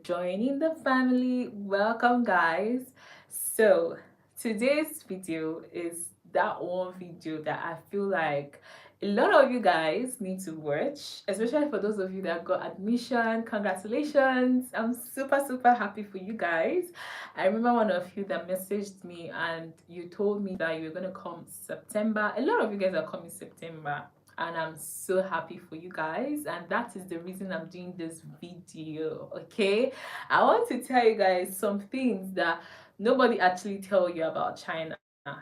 joining the family. Welcome, guys. So, today's video is that one video that I feel like a lot of you guys need to watch, especially for those of you that got admission. Congratulations! I'm super happy for you guys. I remember one of you that messaged me and you told me that you were going to come September. A lot of you guys are coming September, and I'm so happy for you guys, and that is the reason I'm doing this video. Okay, I want to tell you guys some things that nobody actually tell you about China.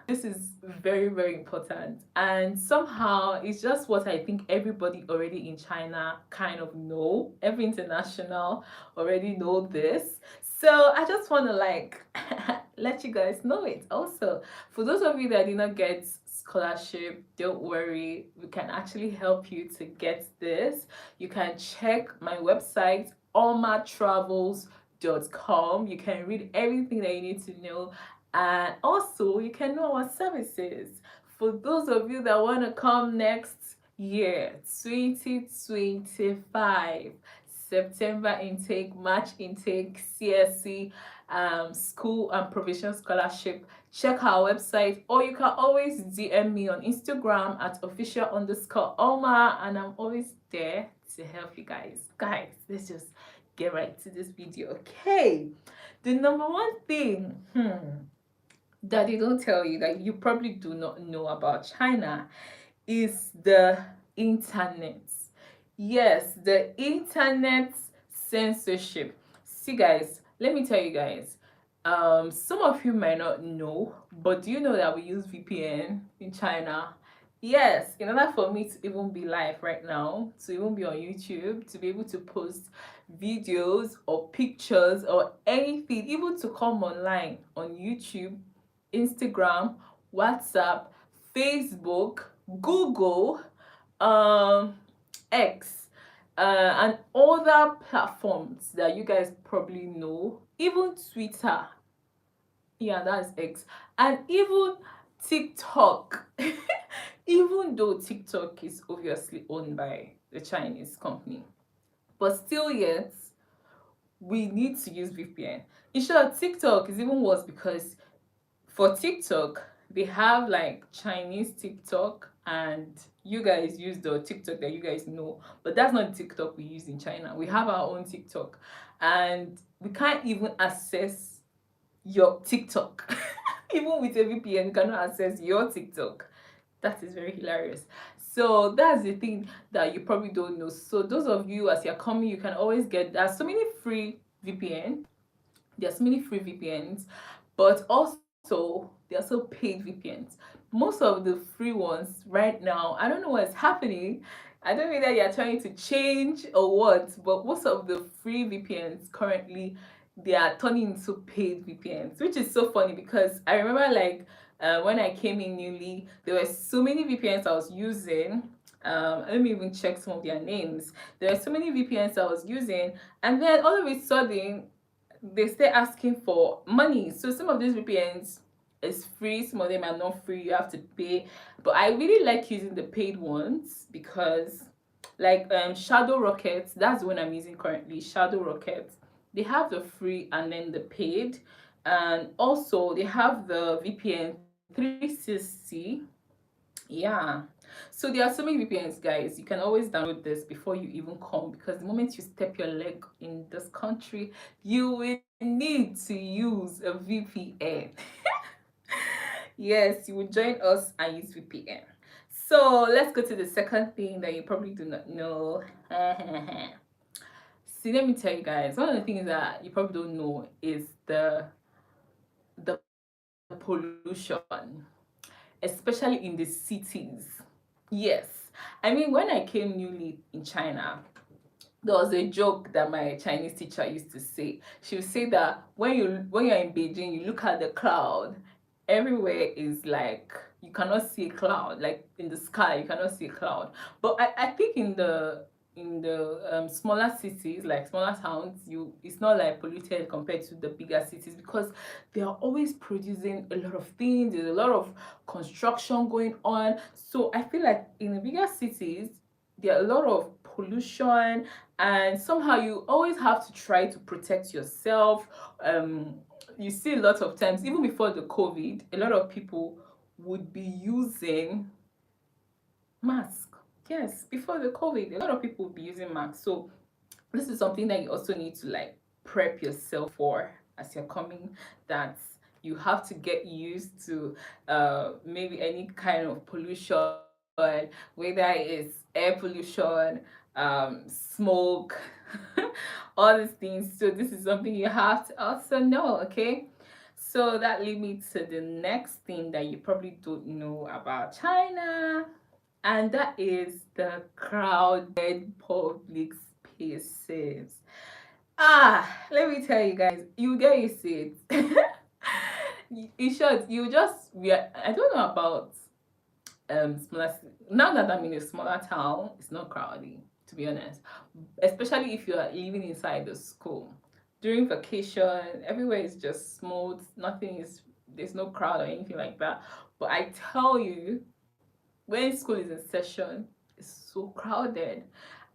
This is very important, and somehow it's just what I think everybody already in China kind of know. Every international already know this, so I just want to like let you guys know it. Also, for those of you that did not get scholarship, don't worry, we can actually help you to get this. You can check my website, almatravels.com. You can read everything that you need to know, and also you can know our services. For those of you that want to come next year, 2025, September intake, March intake, CSC, school and provision scholarship, check our website, or you can always DM me on Instagram at official_Alma, and I'm always there to help you guys. Guys, let's just get right to this video. Okay, the number one thing that they don't tell you, that you probably do not know about China, is the internet. Yes, the internet censorship. See, guys, let me tell you guys. Some of you might not know, but do you know that we use VPN in China? Yes, in order for me to even be live right now, to even be on YouTube, to be able to post videos or pictures or anything, even to come online on YouTube, Instagram, WhatsApp, Facebook, Google, um, X, and other platforms that you guys probably know, even Twitter, yeah, that's X, and even TikTok. Even though TikTok is obviously owned by the Chinese company, but still yet we need to use VPN. In short, TikTok is even worse because for TikTok, they have like Chinese TikTok, and you guys use the TikTok that you guys know, but that's not the TikTok we use in China. We have our own TikTok, and we can't even access your TikTok. Even with a VPN, you cannot access your TikTok. That is very hilarious. So that's the thing that you probably don't know. So those of you, as you're coming, you can always get, there's so many free VPN. There's many free VPNs, but also there are also paid VPNs. Most of the free ones right now, I don't know what's happening. I don't know that you're trying to change or what, but most of the free VPNs currently, they are turning into paid VPNs, which is so funny because I remember like when I came in newly, there were so many VPNs I was using. Let me even check some of their names. There are so many VPNs I was using, and then all of a sudden they start asking for money. So some of these VPNs is free, some of them are not free, you have to pay. But I really like using the paid ones because like Shadow Rocket, that's the one I'm using currently. Shadow Rocket, they have the free and then the paid, and also they have the VPN 360. Yeah, so there are so many VPNs, guys. You can always download this before you even come, because the moment you step your leg in this country, you will need to use a VPN. Yes, you will join us and use VPN. So let's go to the second thing that you probably do not know. See, let me tell you guys, one of the things that you probably don't know is the pollution, especially in the cities. Yes. I mean, when I came newly in China, there was a joke that my Chinese teacher used to say. She would say that when you're in Beijing, you look at the cloud, everywhere is like you cannot see a cloud. Like in the sky, you cannot see a cloud. But I think in the smaller cities, like smaller towns, it's not like polluted compared to the bigger cities, because they are always producing a lot of things. There's a lot of construction going on. So I feel like in the bigger cities, there are a lot of pollution, and somehow you always have to try to protect yourself. You see a lot of times, even before the COVID, a lot of people would be using mask. Yes, before the COVID, a lot of people would be using masks. So this is something that you also need to like prep yourself for as you're coming, that you have to get used to maybe any kind of pollution, whether it's air pollution, smoke, all these things. So this is something you have to also know, okay? So that leads me to the next thing that you probably don't know about China, and that is the crowded public spaces. Let me tell you guys, you get used to it. In short, you just I don't know about smaller. Now that I'm in a smaller town, it's not crowded, to be honest. Especially if you are living inside the school. During vacation, everywhere is just smooth. Nothing is There's no crowd or anything like that. But I tell you, when school is in session, it's so crowded.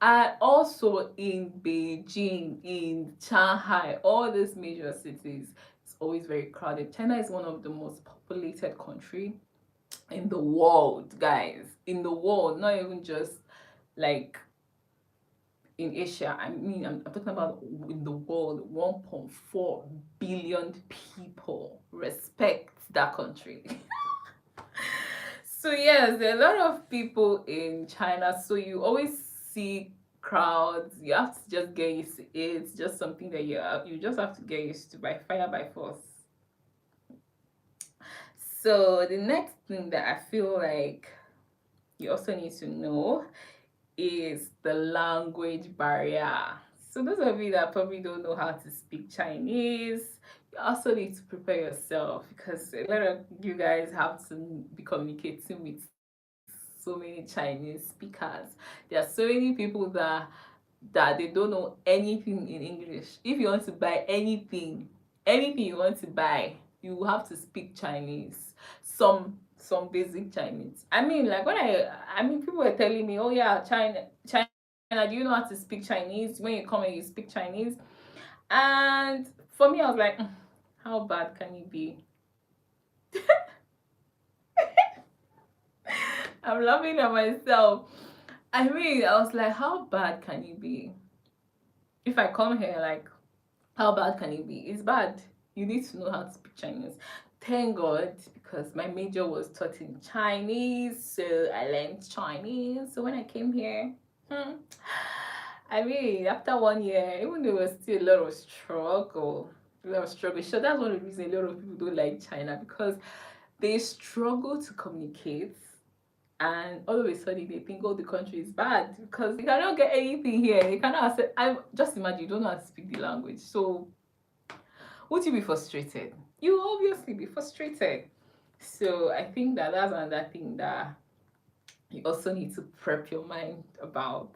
And also in Beijing, in Shanghai, all these major cities, it's always very crowded. China is one of the most populated country in the world, guys. In the world, not even just like in Asia. I mean, I'm talking about in the world. 1.4 billion people respect that country. So yes, there are a lot of people in China. So you always see crowds. You have to just get used to it. It's just something that you just have to get used to by fire by force. So the next thing that I feel like you also need to know is the language barrier. So those of you that probably don't know how to speak Chinese, you also need to prepare yourself, because a lot of you guys have to be communicating with so many Chinese speakers. There are so many people that they don't know anything in English. If you want to buy anything you want to buy, you have to speak Chinese. Some basic Chinese. I mean, like I mean, people were telling me, oh yeah, China, do you know how to speak Chinese? When you come and you speak Chinese. And for me, I was like, how bad can it be? I'm laughing at myself. I mean, I was like, how bad can it be? If I come here, like, how bad can it be? It's bad. You need to know how to speak Chinese. Thank God, because my major was taught in Chinese, so I learned Chinese. So when I came here, I mean, after 1 year, even though there was still a lot of struggle, So that's one of the reasons a lot of people don't like China, because they struggle to communicate, and all of a sudden they think, oh, the country is bad because they cannot get anything here. They cannot accept. I just imagine you don't know how to speak the language. So would you be frustrated? You will obviously be frustrated. So I think that that's another thing that you also need to prep your mind about.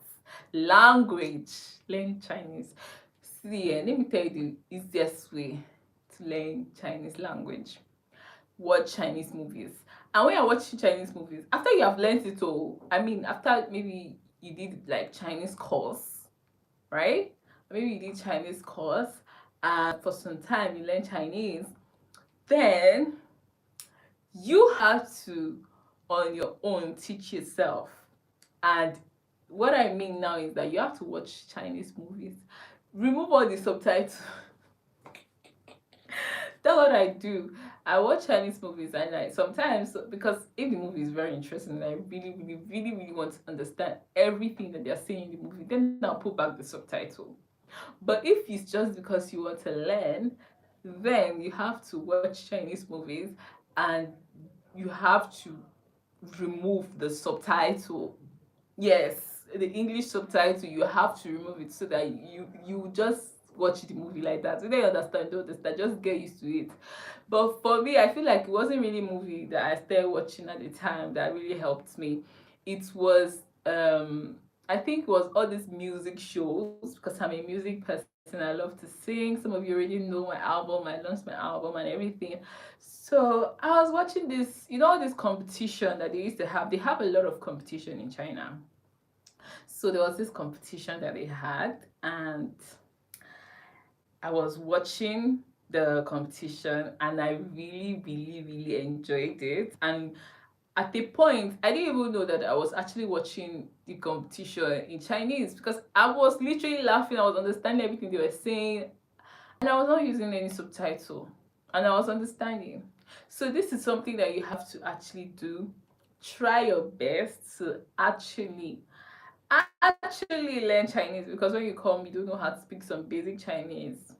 Language. Learn Chinese. See, let me tell you the easiest way to learn Chinese language. Watch Chinese movies. And when you're watching Chinese movies, after you have learned it all, I mean, after maybe you did like Chinese course, right? Maybe you did Chinese course, and for some time you learn Chinese, then you have to on your own teach yourself. And what I mean now is that you have to watch Chinese movies. Remove all the subtitles. That's what I do. I watch Chinese movies, and I sometimes, because if the movie is very interesting and I really, really, really, really want to understand everything that they're saying in the movie, then I'll put back the subtitle. But if it's just because you want to learn, then you have to watch Chinese movies and you have to remove the subtitle. Yes, the English subtitle, you have to remove it so that you just watch the movie like that. So they understand, don't understand, just get used to it. But for me, I feel like it wasn't really a movie that I started watching at the time that really helped me. It was I think it was all these music shows, because I'm a music person. I love to sing. Some of you already know my album. I launched my album and everything. So I was watching this, this competition that they used to have. They have a lot of competition in China. So there was this competition that they had, and I was watching the competition, and I really, really, really enjoyed it. And at the point, I didn't even know that I was actually watching the competition in Chinese, because I was literally laughing. I was understanding everything they were saying, and I was not using any subtitle, and I was understanding. So this is something that you have to actually do. Try your best to actually learn Chinese, because when you come, you don't know how to speak some basic Chinese.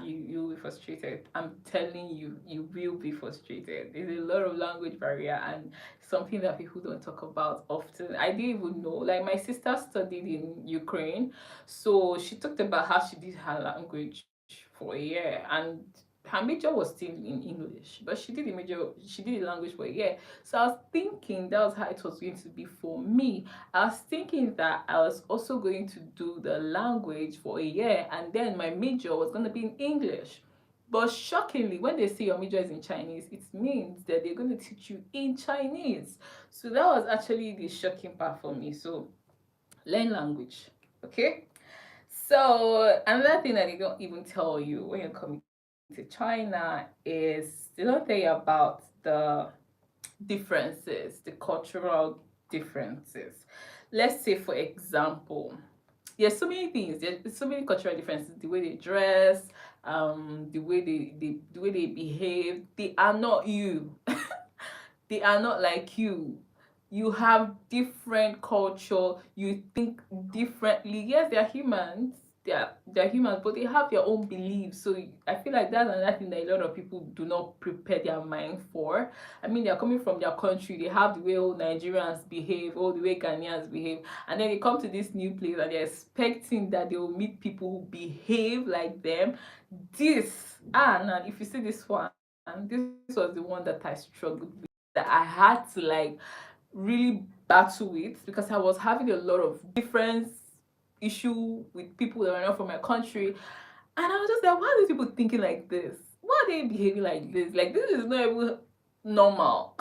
You'll be frustrated. I'm telling you, you will be frustrated. There's a lot of language barrier, and something that people don't talk about often. I didn't even know. Like, my sister studied in Ukraine, so she talked about how she did her language for a year, and her major was still in English, but she did the language for a year. So I was thinking that was how it was going to be for me. I was thinking that I was also going to do the language for a year, and then my major was going to be in English. But shockingly, when they say your major is in Chinese, it means that they're going to teach you in Chinese. So that was actually the shocking part for me. So learn language, okay? So another thing that they don't even tell you when you're coming to China is they don't tell you about the differences, the cultural differences. Let's say, for example, there's so many things. There's so many cultural differences. The way they dress, the way they behave. They are not you. They are not like you. You have different culture. You think differently. Yes, they are humans. They're humans, but they have their own beliefs. So I feel like that's another thing that a lot of people do not prepare their mind for. I mean, they're coming from their country. They have the way all Nigerians behave, all the way Ghanaians behave, and then they come to this new place and they're expecting that they will meet people who behave like them. Now if you see this one, this was the one that I struggled with, that I had to like really battle with, because I was having a lot of difference issue with people that were not from my country, and I was just like, why are these people thinking like this? Why are they behaving like this? Like, this is not even normal.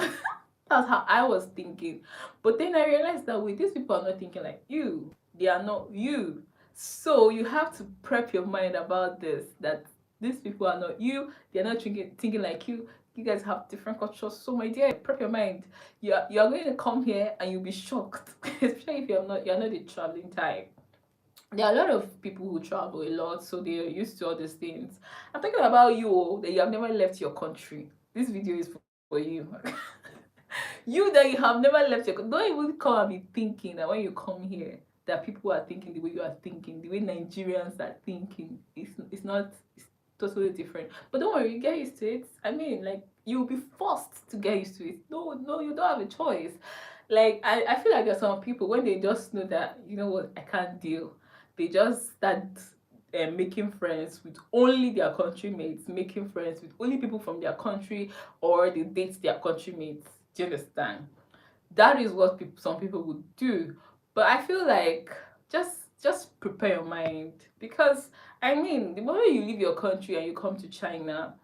That's how I was thinking. But then I realized that, wait, these people are not thinking like you. They are not you. So you have to prep your mind about this, that these people are not you. They're not thinking like you. You guys have different cultures. So my dear, prep your mind. You're going to come here and you'll be shocked. Especially if you're not a traveling type. There are a lot of people who travel a lot, so they're used to all these things. I'm talking about you, that you have never left your country. This video is for you. You that you have never left your, don't even come and be thinking that when you come here that people are thinking the way you are thinking, the way Nigerians are thinking. It's not, it's totally different. But don't worry, you get used to it. I mean, like, you'll be forced to get used to it. No, you don't have a choice. Like, I feel like there's some people, when they just know that, you know what, I can't deal, they just start making friends with only their country mates, making friends with only people from their country, or they date their country mates. Do you understand? That is what some people would do. But I feel like, just prepare your mind, because I mean, the moment you leave your country and you come to China,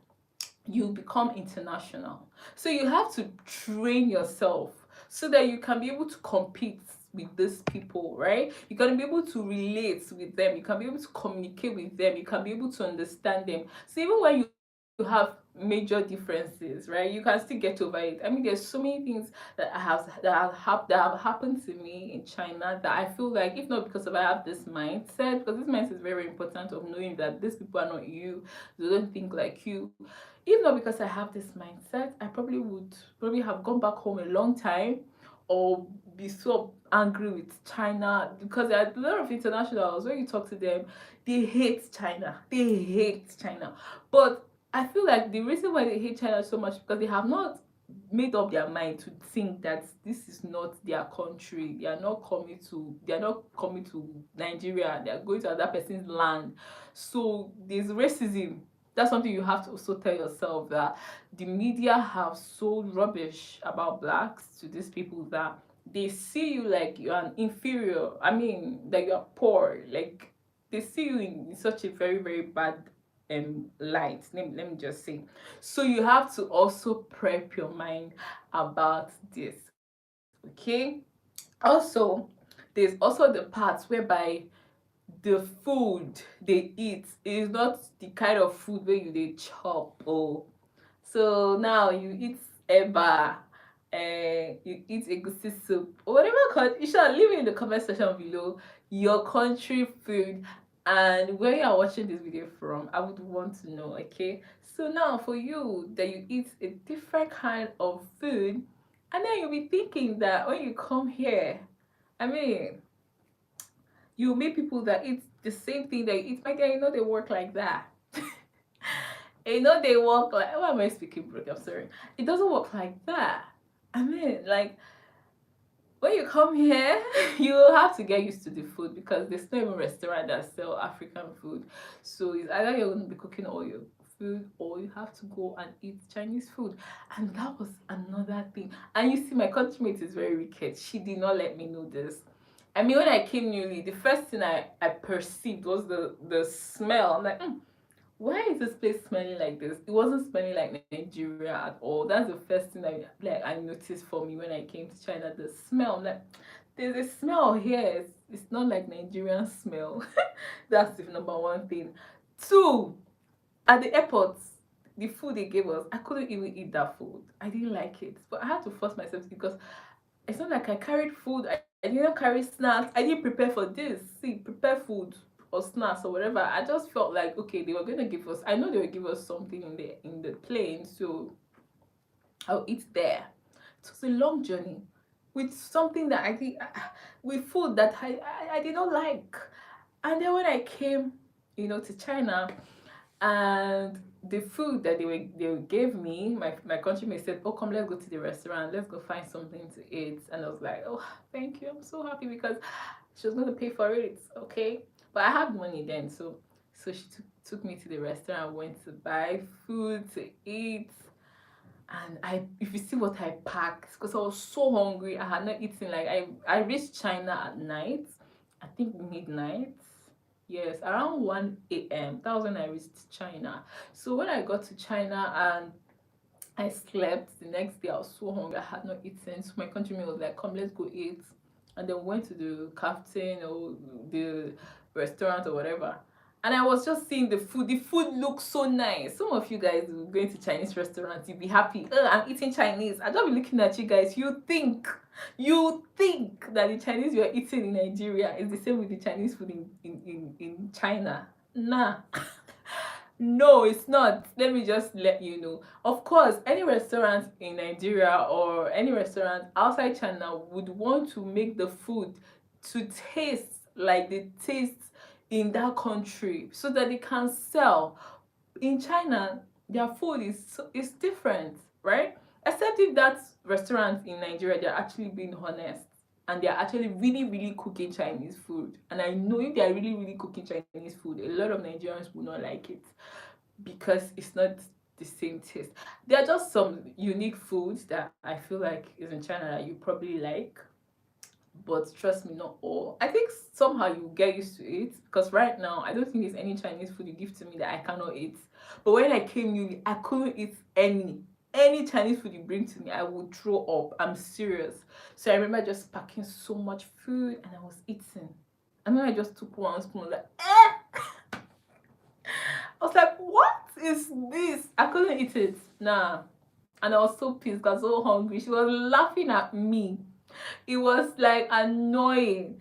you become international. So you have to train yourself so that you can be able to compete with these people, right? You can be able to relate with them, you can be able to communicate with them, you can be able to understand them. So even when you have major differences, right, you can still get over it. I mean, there's so many things that have happened to me in China, that I feel like, if not because of I have this mindset, because this mindset is very important, of knowing that these people are not you, they don't think like you. If not because I have this mindset, I probably have gone back home a long time, or be so angry with China, because there are a lot of internationals, when you talk to them, they hate China. They hate China. But I feel like the reason why they hate China so much, because they have not made up their mind to think that this is not their country. They are not coming to Nigeria. They are going to another person's land. So there's racism. That's something you have to also tell yourself, that the media have sold rubbish about blacks to these people, that they see you like you're an inferior. I mean, that you're poor. Like, they see you in such a very, very bad light. Let me just say. So you have to also prep your mind about this. Okay. Also, there's also the parts whereby the food they eat is not the kind of food where you dey chop. Oh, so now you eat eba, you eat egusi soup or whatever. You shall leave it in the comment section below your country food and where you are watching this video from. I would want to know. Okay, so now for you that you eat a different kind of food, and then you'll be thinking that when you come here, I mean, you meet people that eat the same thing that you eat. My guy, you know they work like that. You know they work like, why am I speaking broken? I'm sorry. It doesn't work like that. I mean, like, when you come here, you have to get used to the food because there's no even restaurant that sell African food. So it's either you're gonna be cooking all your food or you have to go and eat Chinese food. And that was another thing. And you see, my countrimate is very wicked. She did not let me know this. I mean, when I came newly, the first thing I perceived was the smell. I'm like, why is this place smelling like this? It wasn't smelling like Nigeria at all. That's the first thing I noticed for me when I came to China. The smell. I'm like, there's a smell here. It's not like Nigerian smell. That's the number one thing. Two, at the airport, the food they gave us, I couldn't even eat that food. I didn't like it, but I had to force myself because it's not like I carried food. I didn't carry snacks. I didn't prepare for this. See, prepare food or snacks or whatever. I just felt like, okay, they were gonna give us. I know they would give us something in the plane, so I'll eat there. It was a long journey with something that I think with food that I did not like. And then when I came, to China, and the food that they gave me, my countrymates said, oh, come, let's go to the restaurant, let's go find something to eat. And I was like, oh, thank you, I'm so happy because she was going to pay for it. Okay, but I had money then, so she took me to the restaurant, went to buy food to eat. And if you see what I packed, because I was so hungry, I had not eaten. Like, I reached China at night, I think midnight. Yes, around 1 a.m. That was when I reached China. So when I got to China and I slept, the next day I was so hungry, I had not eaten. So my countryman was like, come, let's go eat. And then we went to the captain or the restaurant or whatever. And I was just seeing the food. The food looks so nice. Some of you guys will going to Chinese restaurants, you'll be happy. Oh, I'm eating Chinese. I don't be looking at you guys. You think that the Chinese you're eating in Nigeria is the same with the Chinese food in China. Nah. No, it's not. Let me just let you know. Of course, any restaurant in Nigeria or any restaurant outside China would want to make the food to taste like the taste in that country so that they can sell. In China, their food is different, right? Except if that restaurant in Nigeria, they're actually being honest and they're actually really, really cooking Chinese food. And I know if they're really, really cooking Chinese food, a lot of Nigerians will not like it because it's not the same taste. There are just some unique foods that I feel like is in China that you probably like, but trust me, not all. I think somehow you get used to it because right now I don't think there's any Chinese food you give to me that I cannot eat. But when I came newly, I couldn't eat any Chinese food you bring to me. I would throw up. I'm serious. So I remember just packing so much food and I was eating. And then I just took one spoon, like, I was like, what is this? I couldn't eat it. Nah. And I was so pissed, I was so hungry. She was laughing at me. It was like annoying.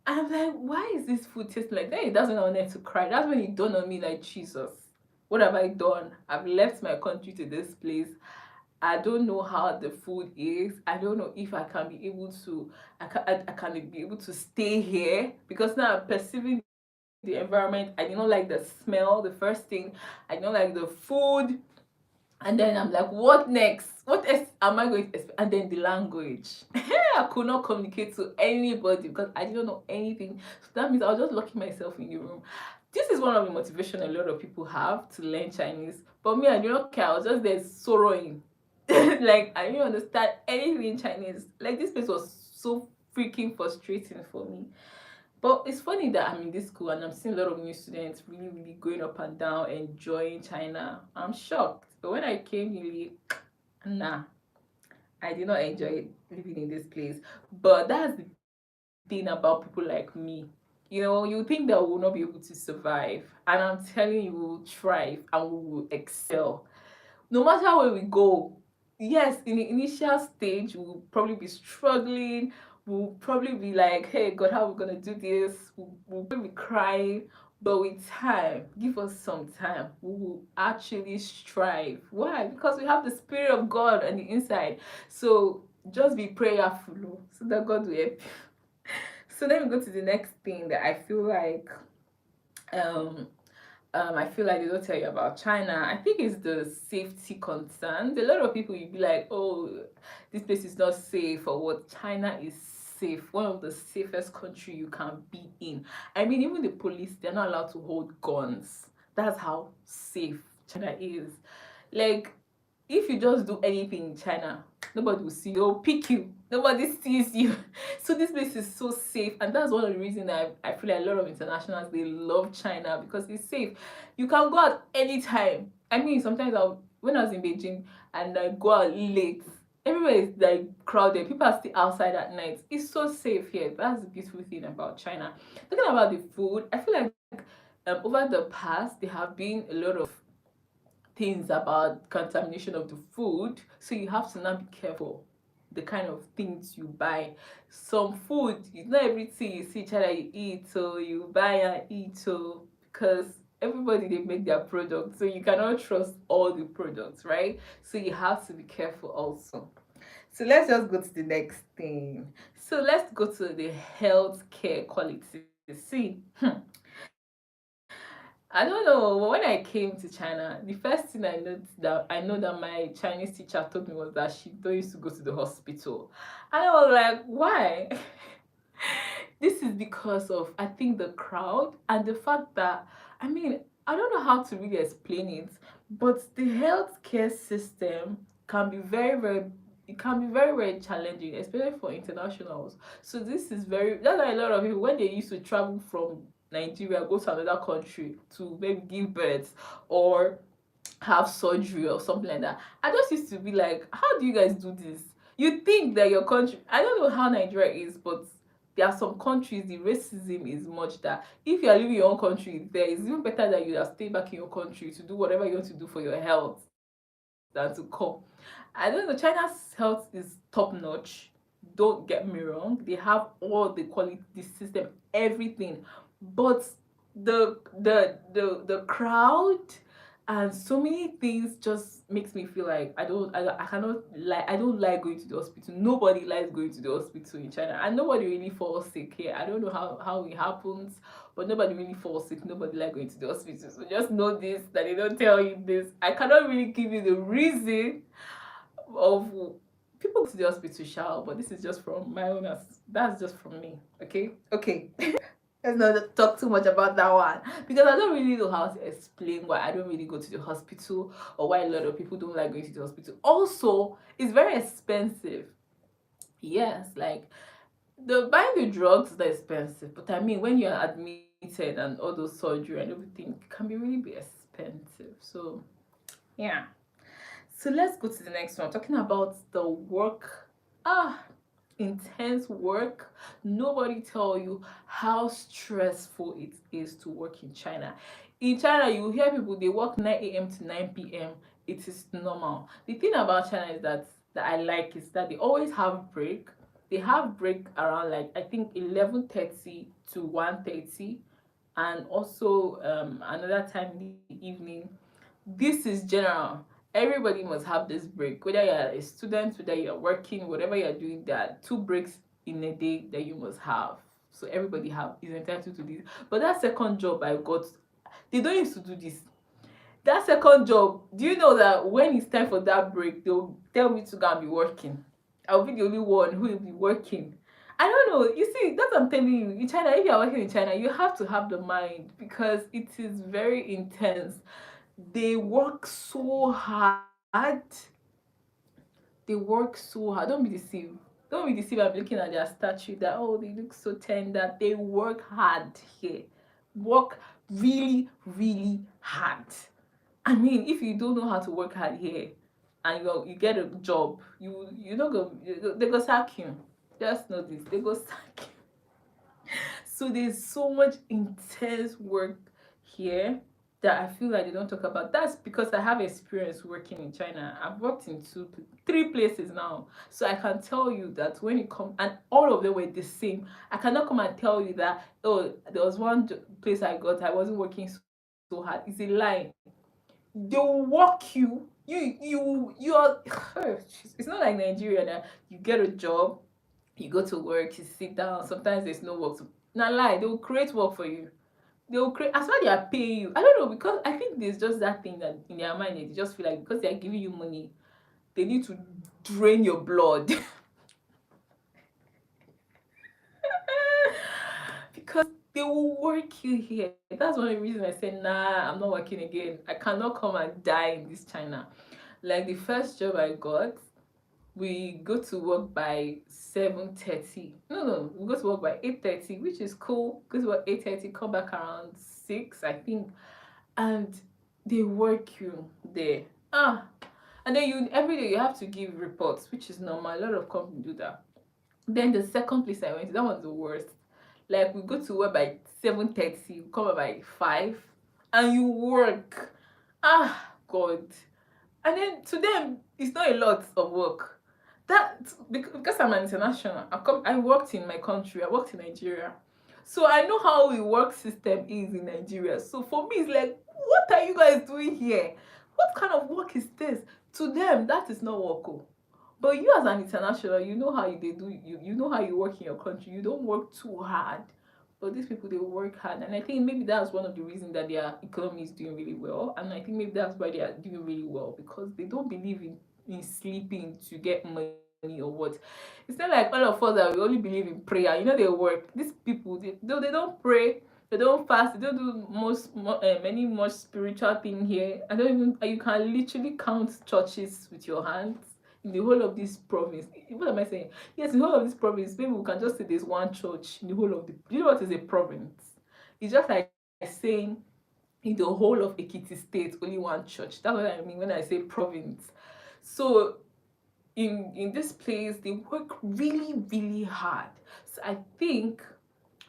And I'm like, why is this food taste like that? It doesn't want to cry. That's when it dawned on me, like, Jesus, what have I done? I've left my country to this place. I don't know how the food is. I don't know if I can be able to, I can be able to stay here because now I'm perceiving the environment. I did not like the smell, the first thing. I don't like the food. And then I'm like, what next? What else am I going to expect? And then the language. I could not communicate to anybody because I didn't know anything. So that means I was just locking myself in the room. This is one of the motivation a lot of people have to learn Chinese. But me, I do not care. I was just there sorrowing. Like, I didn't understand anything in Chinese. Like, this place was so freaking frustrating for me. But it's funny that I'm in this school and I'm seeing a lot of new students really, really going up and down, enjoying China. I'm shocked. But when I came here, nah, I did not enjoy living in this place. But that's the thing. thing about people like me. You know, you think that we will not be able to survive, and I'm telling you, we will thrive and we will excel. No matter where we go, yes, in the initial stage, we'll probably be struggling. We'll probably be like, hey, God, how are we going to do this? We'll probably be crying. But with time, give us some time, we will actually strive. Why? Because we have the Spirit of God on the inside. So just be prayerful, so that God will help you. So let me go to the next thing that um I feel like they don't tell you about China. I think it's the safety concerns. A lot of people, you be like, oh, this place is not safe, or what. China is safe, one of the safest country you can be in. I mean, even the police, they're not allowed to hold guns. That's how safe China is. Like, if you just do anything in China, nobody will see you. They'll pick you. Nobody sees you. So this place is so safe, and that's one of the reasons I feel like a lot of internationals, they love China, because it's safe. You can go out anytime. I mean, sometimes when I was in Beijing and I go out late, everywhere is like crowded. People are still outside at night. It's so safe here. That's the beautiful thing about China. Talking about the food, I feel like over the past there have been a lot of things about contamination of the food, so you have to now be careful the kind of things you buy. Some food, it's not everything you see each other you eat, so you buy and eat, so because everybody, they make their products, so you cannot trust all the products, right? So you have to be careful also. So let's just go to the next thing. So let's go to the healthcare quality. See, I don't know. But when I came to China, the first thing I know that my Chinese teacher told me was that she don't used to go to the hospital, and I was like, why? This is because of, I think, the crowd and the fact that, I mean, I don't know how to really explain it, but the healthcare system can be very challenging, especially for internationals. So this is that's why a lot of people, when they used to travel from Nigeria, go to another country to maybe give birth or have surgery or something like that, I just used to be like, how do you guys do this? You think that your country, I don't know how Nigeria is, but there are some countries the racism is much that if you are leaving your own country, there is even better that you have stay back in your country to do whatever you want to do for your health than to come. I don't know, China's health is top notch. Don't get me wrong, they have all the quality, the system, everything. But the crowd and so many things just makes me feel like I cannot like, I don't like going to the hospital. Nobody likes going to the hospital in China, and nobody really falls sick here. I don't know how it happens, but nobody really falls sick. Nobody like going to the hospital. So just know this, that they don't tell you this. I cannot really give you the reason of people go to the hospital, shall, but this is just from my own, that's just from me. Okay. Let's not talk too much about that one, because I don't really know how to explain why I don't really go to the hospital, or why a lot of people don't like going to the hospital. Also, it's very expensive. Yes, like the buying the drugs is expensive, but I mean, when you're admitted and all those surgery and everything, it can really be expensive. So yeah. So let's go to the next one, talking about the work. Intense work. Nobody tell you how stressful it is to work in China. In China, you hear people, they work 9 a.m. to 9 p.m. It is normal. The thing about China is that I like is that they always have break. They have break around, like, I think 11:30 to 1:30, and also another time in the evening. This is general. Everybody must have this break, whether you're a student, whether you're working, whatever you're doing. There are 2 breaks in a day that you must have. So everybody is entitled to this. But that second job I got, they don't used to do this. That second job, do you know that when it's time for that break, they'll tell me to go and be working? I'll be the only one who will be working. I don't know. You see, that's what I'm telling you. In China, if you're working in China, you have to have the mind, because it is very intense. They work so hard. They work so hard. Don't be deceived. Don't be deceived. I'm looking at their statue that, oh, they look so tender. They work hard here. Work really, really hard. I mean, if you don't know how to work hard here and you get a job, you not go, they go sack you. Just know this. They go sack you. So there's so much intense work here that I feel like they don't talk about. That's because I have experience working in China. I've worked in three places now. So I can tell you that when it comes, and all of them were the same. I cannot come and tell you that, oh, there was one place I got, I wasn't working so hard. It's a lie. They'll walk you are it's not like Nigeria that you get a job, you go to work, you sit down, sometimes there's no work. Not lie, they will create work for you. They will create, as far as they are paying you. I don't know, because I think there's just that thing that in their mind they just feel like because they are giving you money, they need to drain your blood. Because they will work you here. That's one of the reasons I said, nah, I'm not working again. I cannot come and die in this China. Like the first job I got, we go to work by 7:30. No, we go to work by 8:30, which is cool. Go to work 8:30, come back around 6, I think. And they work you there. And then you every day you have to give reports, which is normal. A lot of companies do that. Then the second place I went to, that was the worst. Like we go to work by 7:30, we come back by 5, and you work. God. And then to them, it's not a lot of work. That because I'm an international, I worked in my country, I worked in Nigeria. So I know how the work system is in Nigeria. So for me, it's like, what are you guys doing here? What kind of work is this? To them, that is not work. Oh. But you as an international, you know how they do you know how you work in your country. You don't work too hard. But these people, they work hard, and I think maybe that's one of the reasons that their economy is doing really well. And I think maybe that's why they are doing really well, because they don't believe in sleeping to get money or what. It's not like all of us that we only believe in prayer. You know, they work. These people, they don't pray, they don't fast, they don't do many much spiritual thing here. I don't even, you can literally count churches with your hands in the whole of this province. What am I saying? Yes, in the whole of this province, maybe we can just say there's one church in the whole of the. You know what is a province? It's just like saying in the whole of Ekiti State, only one church. That's what I mean when I say province. So in this place, they work really, really hard. So I think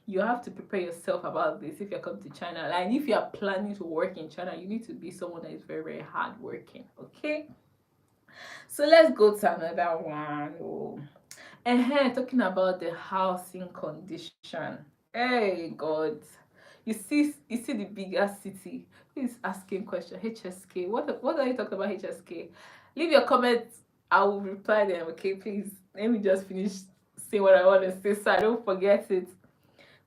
you have to prepare yourself about this if you're coming to China. And if you're planning to work in China, you need to be someone that is very, very hard working. Okay. So let's go to another one. Oh. Talking about the housing condition. Hey God. You see the bigger city. Who is asking question? HSK. What are you talking about, HSK? Leave your comments. I will reply them. Okay, please. Let me just finish saying what I want to say so I don't forget it.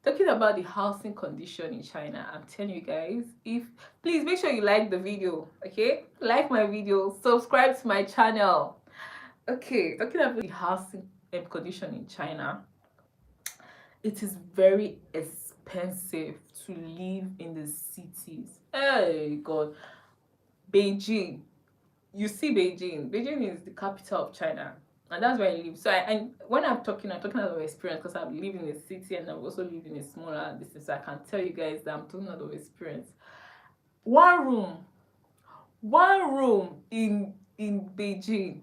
Talking about the housing condition in China, I'm telling you guys, if please make sure you like the video, okay? Like my video, subscribe to my channel. Okay, talking about the housing condition in China, it is very expensive to live in the cities. Hey God, Beijing. You see Beijing. Beijing is the capital of China, and that's where I live. So when I'm talking out of experience, because I've lived in a city and I've also lived in a smaller distance. So I can tell you guys that I'm talking out of experience. One room, one room in Beijing.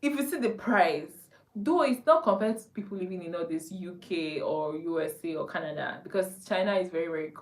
If you see the price, though it's not compared to people living in all this UK or USA or Canada, because China is very, very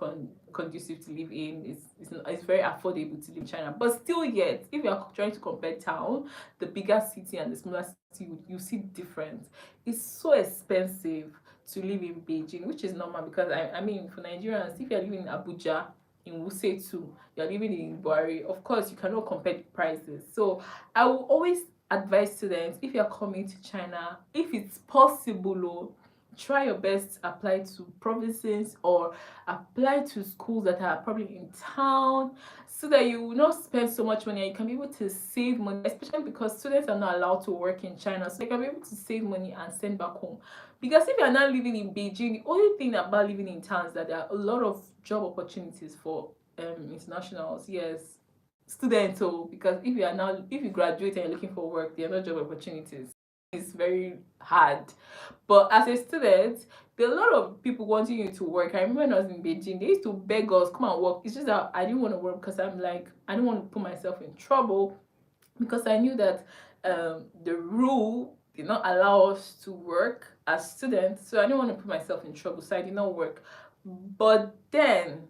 conducive to live in. It's very affordable to live in China. But still yet, if you're trying to compare town, the bigger city and the smaller city, you see difference. It's so expensive to live in Beijing, which is normal, because I mean, for Nigerians, if you're living in Abuja, in Wuse too, you're living in Buari, of course you cannot compare the prices. So I will always advise students, if you're coming to China, if it's possible, try your best to apply to provinces or apply to schools that are probably in town, so that you will not spend so much money and you can be able to save money, especially because students are not allowed to work in China, so they can be able to save money and send back home. Because if you're not living in Beijing, the only thing about living in town is that there are a lot of job opportunities for internationals. Yes, students. So because if you graduate and you're looking for work, there are no job opportunities. It's very hard. But as a student, there are a lot of people wanting you to work. I remember when I was in Beijing, they used to beg us, come and work. It's just that I didn't want to work because I'm like, I don't want to put myself in trouble, because I knew that the rule did not allow us to work as students, so I didn't want to put myself in trouble, so I did not work. But then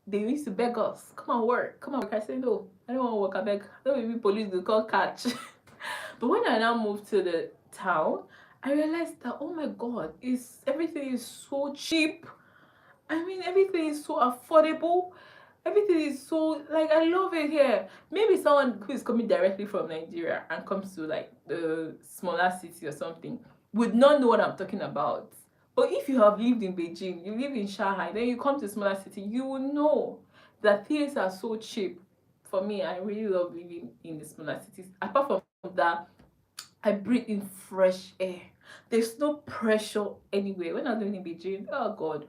they used to beg us, come and work, come and work. I said, no, I don't want to work. I beg, don't maybe police will call catch. But when I now moved to the town, I realized that, oh my god, is everything is so cheap. I mean, everything is so affordable. Everything is so, like, I love it here. Maybe someone who is coming directly from Nigeria and comes to like the smaller city or something would not know what I'm talking about. But if you have lived in Beijing, you live in Shanghai, then you come to smaller city, you will know that things are so cheap. For me, I really love living in the smaller cities. Apart from that, I breathe in fresh air. There's no pressure anywhere. When I was living in Beijing, oh god,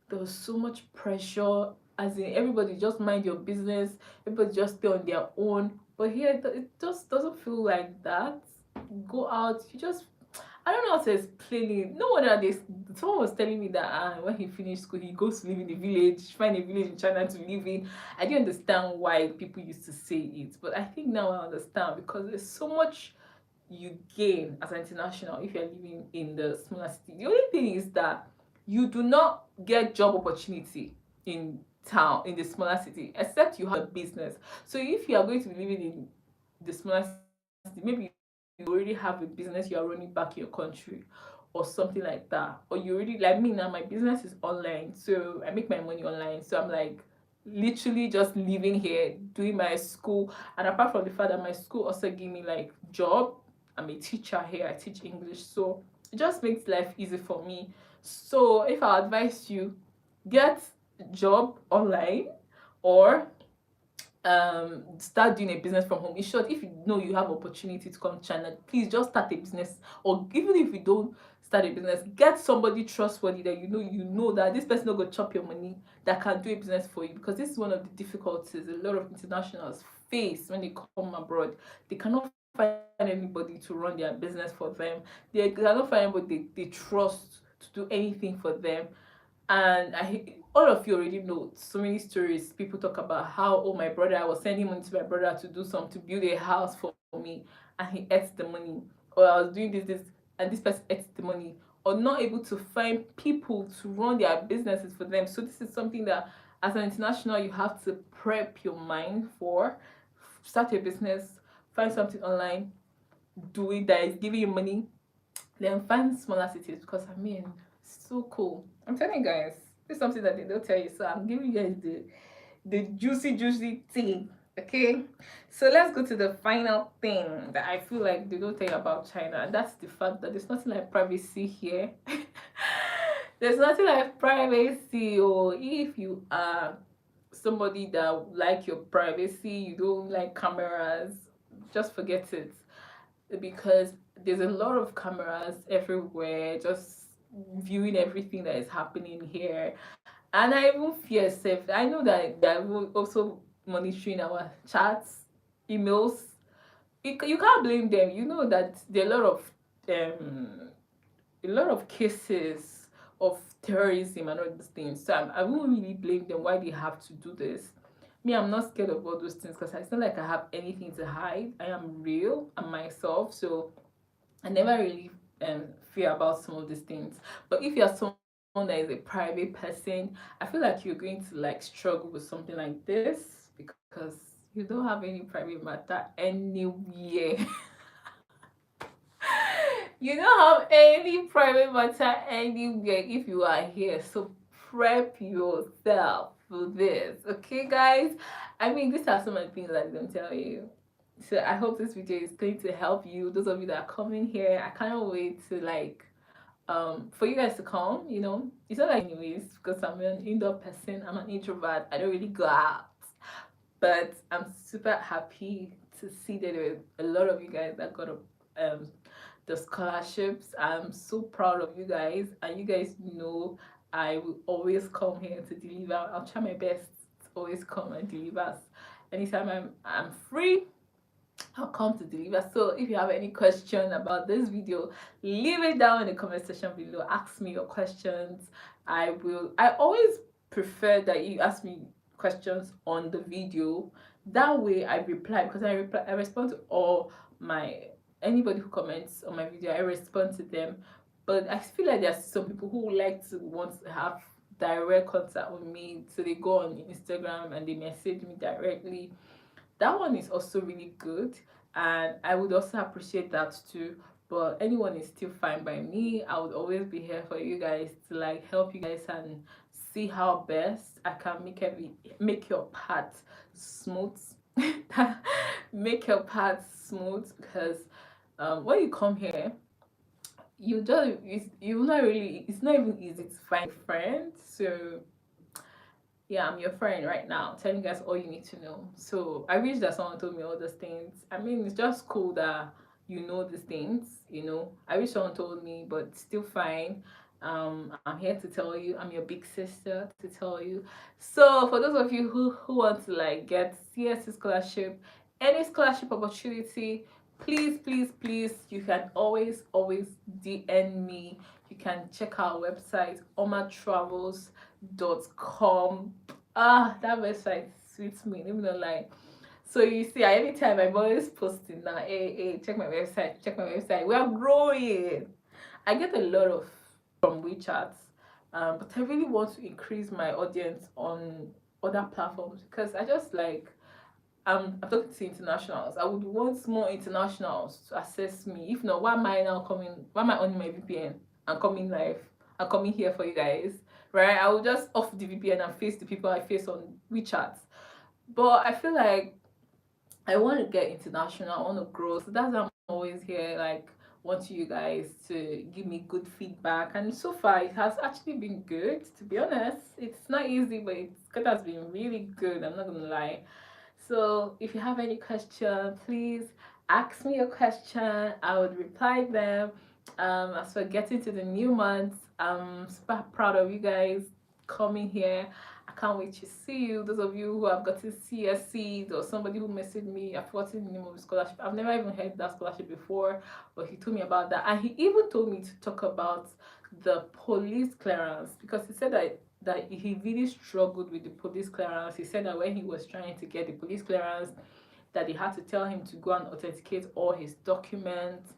there was so much pressure, as in everybody just mind your business, everybody just stay on their own. But here it just doesn't feel like that. Go out, you just, I don't know how to explain it. No wonder this, someone was telling me that when he finished school he goes to live in the village, find a village in China to live in. I didn't understand why people used to say it, but I think now I understand, because there's so much you gain as an international if you're living in the smaller city. The only thing is that you do not get job opportunity in town, in the smaller city, except you have a business. So if you are going to be living in the smaller city, maybe you already have a business you are running back in your country or something like that, or you already, like me now, my business is online, so I make my money online, so I'm like literally just living here doing my school. And apart from the fact that my school also give me like job, I'm a teacher here, I teach English, so it just makes life easy for me. So if I advise you, get job online, or start doing a business from home. In short, if you know you have opportunity to come to China, please just start a business. Or even if you don't start a business, get somebody trustworthy that you know that this person not gonna chop your money, that can do a business for you. Because this is one of the difficulties a lot of internationals face when they come abroad. They cannot find anybody to run their business for them. They cannot find anybody they trust to do anything for them. And all of you already know so many stories. People talk about how, oh, my brother, I was sending money to my brother to do something, to build a house for me, and he ate the money. Or I was doing this, and this person ate the money. Or not able to find people to run their businesses for them. So this is something that, as an international, you have to prep your mind for. Start your business, find something online, do it that is giving you money, then find smaller cities, because I mean, it's so cool. I'm telling you guys, this is something that they don't tell you, so I'm giving you guys the juicy thing. Okay, so let's go to the final thing that I feel like they don't tell you about China, and that's the fact that there's nothing like privacy here. There's nothing like privacy, or if you are somebody that like your privacy, you don't like cameras, just forget it, because there's a lot of cameras everywhere just viewing everything that is happening here. And I even fear safe. I know that they're also monitoring our chats, emails. You can't blame them. You know that there are um a lot of cases of terrorism and all these things. So I won't really blame them why they have to do this. Me, I'm not scared of all those things, because it's not like I have anything to hide. I am real, I'm myself, so I never really fear about some of these things. But if you're someone that is a private person, I feel like you're going to like struggle with something like this, because you don't have any private matter anywhere. You don't have any private matter anywhere if you are here. So prep yourself for this, okay, guys? I mean, these are some of the things that I don't tell you. So I hope this video is going to help you. Those of you that are coming here, I cannot wait to like for you guys to come. You know, it's not like anyways, because I'm an indoor person, I'm an introvert, I don't really go out. But I'm super happy to see that there are a lot of you guys that got the scholarships. I'm so proud of you guys, and you guys know I will always come here to deliver. I'll try my best to always come and deliver. Anytime I'm free, I'll come to deliver. So if you have any question about this video, leave it down in the comment section below. Ask me your questions. I always prefer that you ask me questions on the video. That way I reply, because I respond to all my Anybody who comments on my video, I respond to them. But I feel like there's some people who like to want to have direct contact with me, so they go on Instagram and they message me directly. That one is also really good, and I would also appreciate that too. But anyone is still fine by me. I would always be here for you guys to like help you guys and see how best I can make your path smooth. Make your path smooth, because when you come here, it's not even easy to find friends. So yeah, I'm your friend right now, telling you guys all you need to know. So I wish that someone told me all those things. I mean, it's just cool that you know these things, you know. I wish someone told me, but still fine. I'm here to tell you, I'm your big sister to tell you. So for those of you who want to like get CSC scholarship, any scholarship opportunity, please, you can always DM me. You can check our website, omatravels.com. Ah, that website suits me, let me not lie. So you see, anytime I'm always posting now, hey, check my website. We are growing. I get a lot of from WeChat, but I really want to increase my audience on other platforms, because I just like I'm talking to internationals. I would want more internationals to access me. If not, why am I now coming? Why am I on my VPN and coming live? I'm coming here for you guys, right? I will just off the VPN and face the people I face on WeChat. But I feel like I want to get international. I want to grow. So that's why I'm always here. Like, want you guys to give me good feedback. And so far, it has actually been good. To be honest, it's not easy, but it has been really good. I'm not gonna lie. So if you have any question, please ask me a question. I would reply them. As for getting to the new month, I'm super proud of you guys coming here. I can't wait to see you. Those of you who have gotten CSC, or somebody who messaged me, I've forgotten the name of the scholarship. I've never even heard that scholarship before, but he told me about that. And he even told me to talk about the police clearance, because he said that he really struggled with the police clearance. He said that when he was trying to get the police clearance, that they had to tell him to go and authenticate all his documents,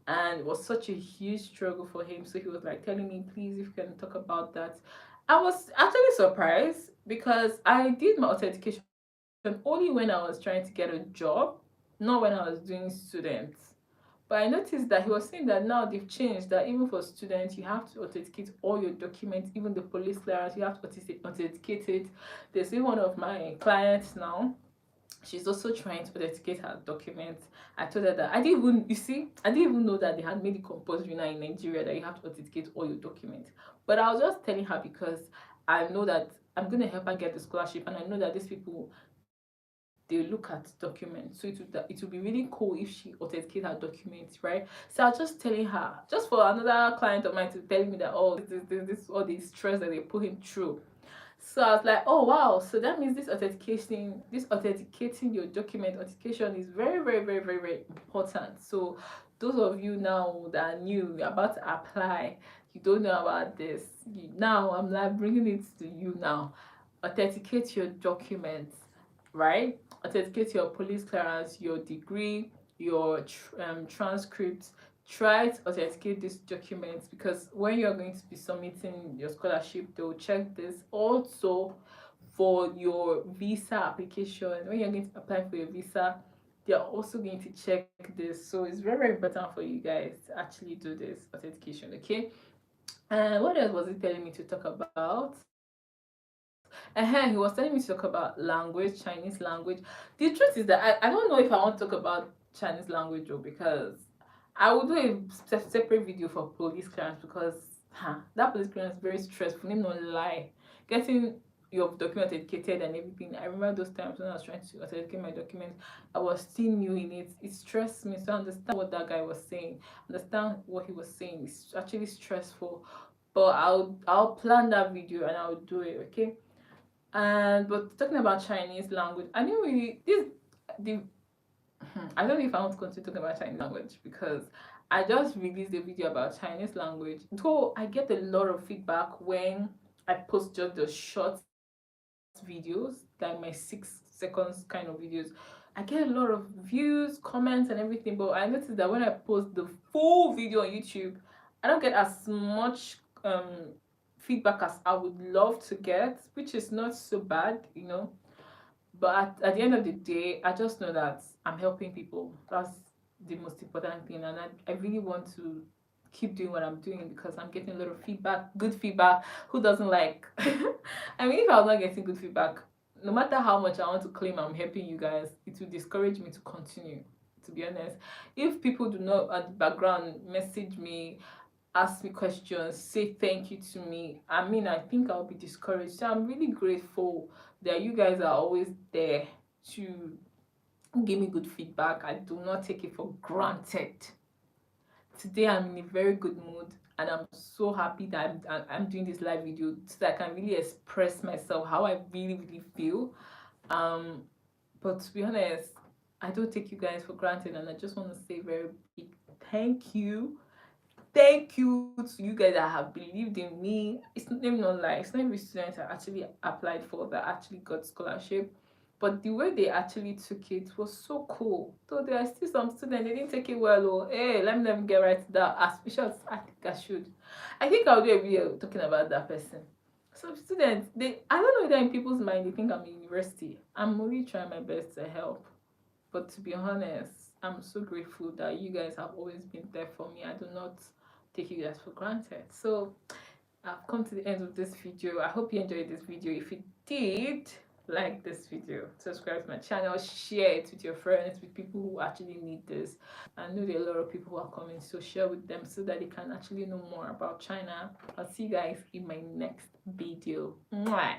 and it was such a huge struggle for him. So he was like telling me, please, if you can talk about that. I was actually surprised, because I did my authentication only when I was trying to get a job, not when I was doing students. But I noticed that he was saying that now they've changed, that even for students, you have to authenticate all your documents, even the police clearance, you have to authenticate it. There's even one of my clients now, she's also trying to authenticate her documents. I told her that I didn't even know that they had made it compulsory now in Nigeria that you have to authenticate all your documents. But I was just telling her because I know that I'm going to help her get the scholarship, and I know that these people, they look at documents. So it would be really cool if she authenticate her documents, right? So I was just telling her, just for another client of mine to tell me that, oh, this all the stress that they put him through. So I was like, oh wow, so that means this authenticating your document authentication is very important. So those of you now that are new, you're about to apply, you don't know about this. Now I'm like bringing it to you now. Authenticate your documents, right? Authenticate your police clearance, your degree, your transcripts. Try to authenticate these documents, because when you're going to be submitting your scholarship, they'll check this. Also, for your visa application, when you're going to apply for your visa, they're also going to check this. So it's very important for you guys to actually do this authentication. Okay, and what else was he telling me to talk about? He was telling me to talk about language, Chinese language. The truth is that I don't know if I want to talk about Chinese language, though, because I will do a separate video for police clearance, because that police clearance is very stressful. Name not lie. Getting your document authenticated and everything. I remember those times when I was trying to authenticate my documents. I was still new in it. It stressed me. So I understand what that guy was saying. Understand what he was saying. It's actually stressful. But I'll plan that video and I'll do it. Okay. And but talking about Chinese language, I didn't really this the I don't know if I want to continue talking about Chinese language, because I just released a video about Chinese language. Though I get a lot of feedback when I post just the short videos, like my 6 second seconds kind of videos, I get a lot of views, comments, and everything. But I noticed that when I post the full video on YouTube, I don't get as much feedback as I would love to get, which is not so bad, you know. But at the end of the day, I just know that I'm helping people. That's the most important thing, and I really want to keep doing what I'm doing because I'm getting a lot of feedback, good feedback. Who doesn't like? I mean, if I was not getting good feedback, no matter how much I want to claim I'm helping you guys, it will discourage me to continue. To be honest, if people do not at the background message me, ask me questions, say thank you to me, I mean, I think I'll be discouraged. So I'm really grateful that you guys are always there to give me good feedback. I do not take it for granted. Today I'm in a very good mood and I'm so happy that I'm doing this live video so that I can really express myself how I really feel. But to be honest, I don't take you guys for granted, and I just want to say very big thank you. Thank you to you guys that have believed in me. It's not even not lie. It's not every student I actually applied for that actually got scholarship. But the way they actually took it was so cool. Though there are still some students they didn't take it well. Oh, hey, let me get right to that. As Bishop, I think I should. I think I'll do a video talking about that person. Some students, I don't know that in people's mind they think I'm in university. I'm really trying my best to help. But to be honest, I'm so grateful that you guys have always been there for me. I do not take you guys for granted. So I've come to the end of this video. I hope you enjoyed this video. If you did, like this video, subscribe to my channel, share it with your friends, with people who actually need this. I know there are a lot of people who are coming, so share with them so that they can actually know more about China. I'll see you guys in my next video. Mwah.